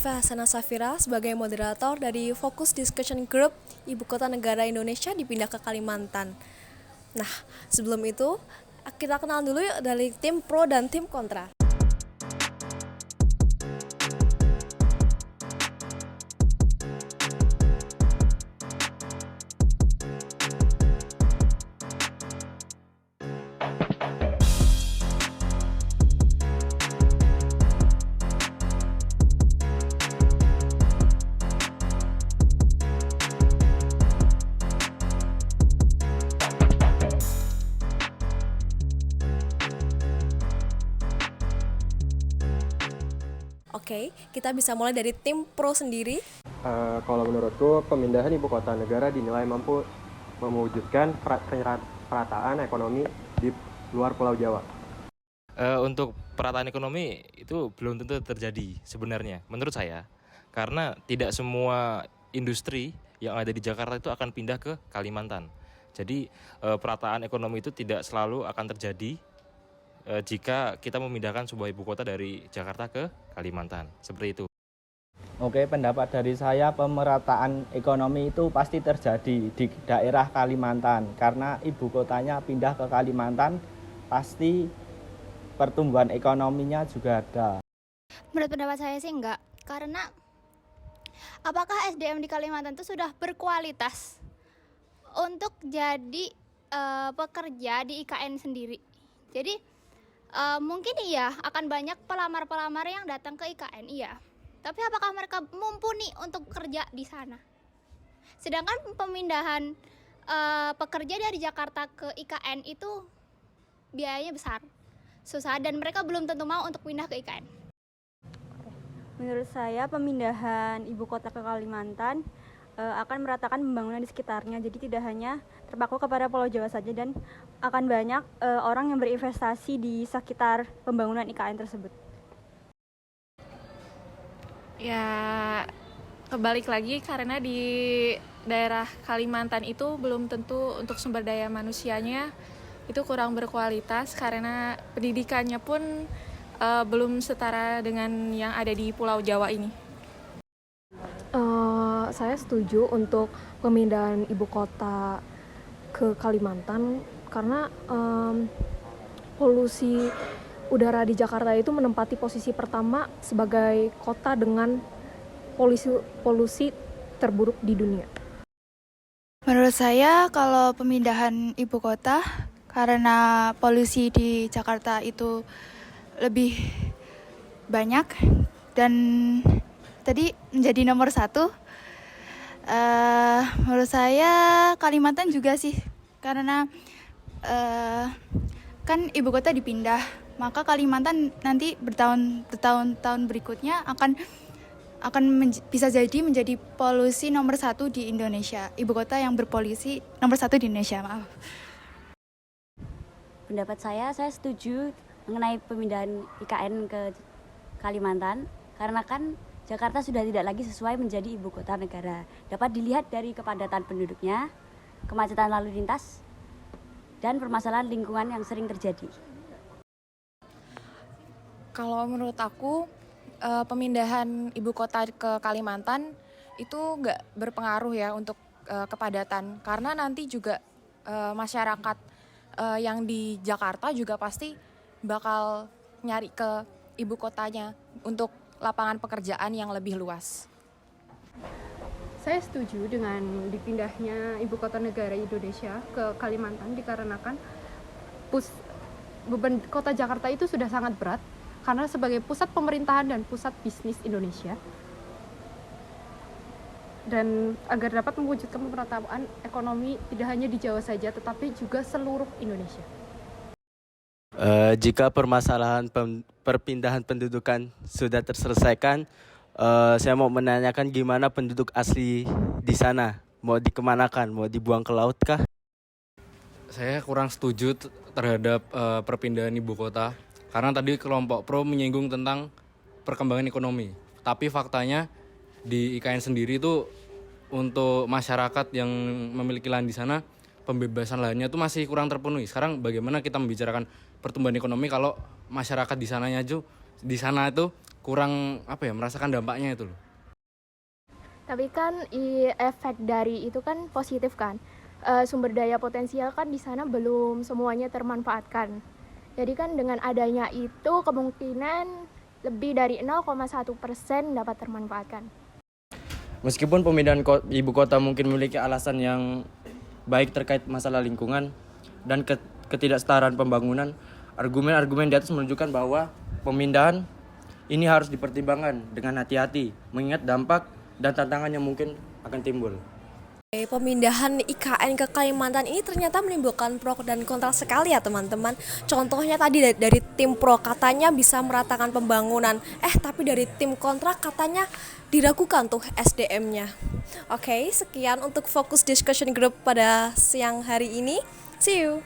Alfa Hasana Safira sebagai moderator dari Focus Discussion Group Ibu Kota Negara Indonesia dipindah ke Kalimantan. Nah, sebelum itu kita kenal dulu yuk dari tim pro dan tim kontra. Oke, kita bisa mulai dari tim pro sendiri. Kalau menurutku, pemindahan ibu kota negara dinilai mampu mewujudkan perataan ekonomi di luar Pulau Jawa. Untuk perataan ekonomi itu belum tentu terjadi sebenarnya, menurut saya. Karena tidak semua industri yang ada di Jakarta itu akan pindah ke Kalimantan. Jadi perataan ekonomi itu tidak selalu akan terjadi jika kita memindahkan sebuah ibu kota dari Jakarta ke Kalimantan. Seperti itu. Oke, pendapat dari saya pemerataan ekonomi itu pasti terjadi di daerah Kalimantan. Karena ibu kotanya pindah ke Kalimantan, pasti pertumbuhan ekonominya juga ada. Menurut pendapat saya sih enggak. Karena apakah SDM di Kalimantan itu sudah berkualitas untuk jadi pekerja di IKN sendiri. Jadi mungkin iya akan banyak pelamar-pelamar yang datang ke IKN, iya. Tapi apakah mereka mumpuni untuk kerja di sana? Sedangkan pemindahan pekerja dari Jakarta ke IKN itu biayanya besar, susah, dan mereka belum tentu mau untuk pindah ke IKN. Menurut saya pemindahan ibu kota ke Kalimantan akan meratakan pembangunan di sekitarnya. Jadi tidak hanya terpaku kepada Pulau Jawa saja dan akan banyak orang yang berinvestasi di sekitar pembangunan IKN tersebut. Ya, kebalik lagi karena di daerah Kalimantan itu belum tentu untuk sumber daya manusianya itu kurang berkualitas karena pendidikannya pun belum setara dengan yang ada di Pulau Jawa ini. Saya setuju untuk pemindahan ibu kota ke Kalimantan karena polusi udara di Jakarta itu menempati posisi pertama sebagai kota dengan polusi terburuk di dunia. Menurut saya kalau pemindahan ibu kota karena polusi di Jakarta itu lebih banyak dan tadi menjadi nomor 1. Menurut saya Kalimantan juga sih karena kan ibu kota dipindah, maka Kalimantan nanti bertahun-tahun berikutnya akan bisa jadi menjadi polusi nomor 1 di Indonesia, ibu kota yang berpolusi nomor 1 di Indonesia. Maaf. Pendapat saya setuju mengenai pemindahan IKN ke Kalimantan karena kan Jakarta sudah tidak lagi sesuai menjadi ibu kota negara. Dapat dilihat dari kepadatan penduduknya, kemacetan lalu lintas, dan permasalahan lingkungan yang sering terjadi. Kalau menurut aku, pemindahan ibu kota ke Kalimantan itu nggak berpengaruh ya untuk kepadatan. Karena nanti juga masyarakat yang di Jakarta juga pasti bakal nyari ke ibu kotanya untuk lapangan pekerjaan yang lebih luas. Saya setuju dengan dipindahnya ibu kota negara Indonesia ke Kalimantan dikarenakan beban kota Jakarta itu sudah sangat berat karena sebagai pusat pemerintahan dan pusat bisnis Indonesia. Dan agar dapat mewujudkan pemerataan ekonomi tidak hanya di Jawa saja tetapi juga seluruh Indonesia. Jika permasalahan perpindahan pendudukan sudah terselesaikan, saya mau menanyakan gimana penduduk asli di sana? Mau dikemanakan? Mau dibuang ke laut kah? Saya kurang setuju terhadap perpindahan ibu kota karena tadi kelompok pro menyinggung tentang perkembangan ekonomi. Tapi faktanya di IKN sendiri itu untuk masyarakat yang memiliki lahan di sana, pembebasan lahannya itu masih kurang terpenuhi. Sekarang bagaimana kita membicarakan pertumbuhan ekonomi kalau masyarakat di sana itu kurang merasakan dampaknya itu loh. Tapi kan efek dari itu kan positif kan. Sumber daya potensial kan di sana belum semuanya termanfaatkan. Jadi kan dengan adanya itu kemungkinan lebih dari 0,1% dapat termanfaatkan. Meskipun pemindahan ibu kota mungkin memiliki alasan yang baik terkait masalah lingkungan dan ketidaksetaraan pembangunan, argumen-argumen di atas menunjukkan bahwa pemindahan ini harus dipertimbangkan dengan hati-hati, mengingat dampak dan tantangan yang mungkin akan timbul. Pemindahan IKN ke Kalimantan ini ternyata menimbulkan pro dan kontra sekali ya teman-teman. Contohnya tadi dari tim pro katanya bisa meratakan pembangunan, tapi dari tim kontra katanya diragukan tuh SDM-nya. Oke, sekian untuk Fokus Discussion Group pada siang hari ini. See you.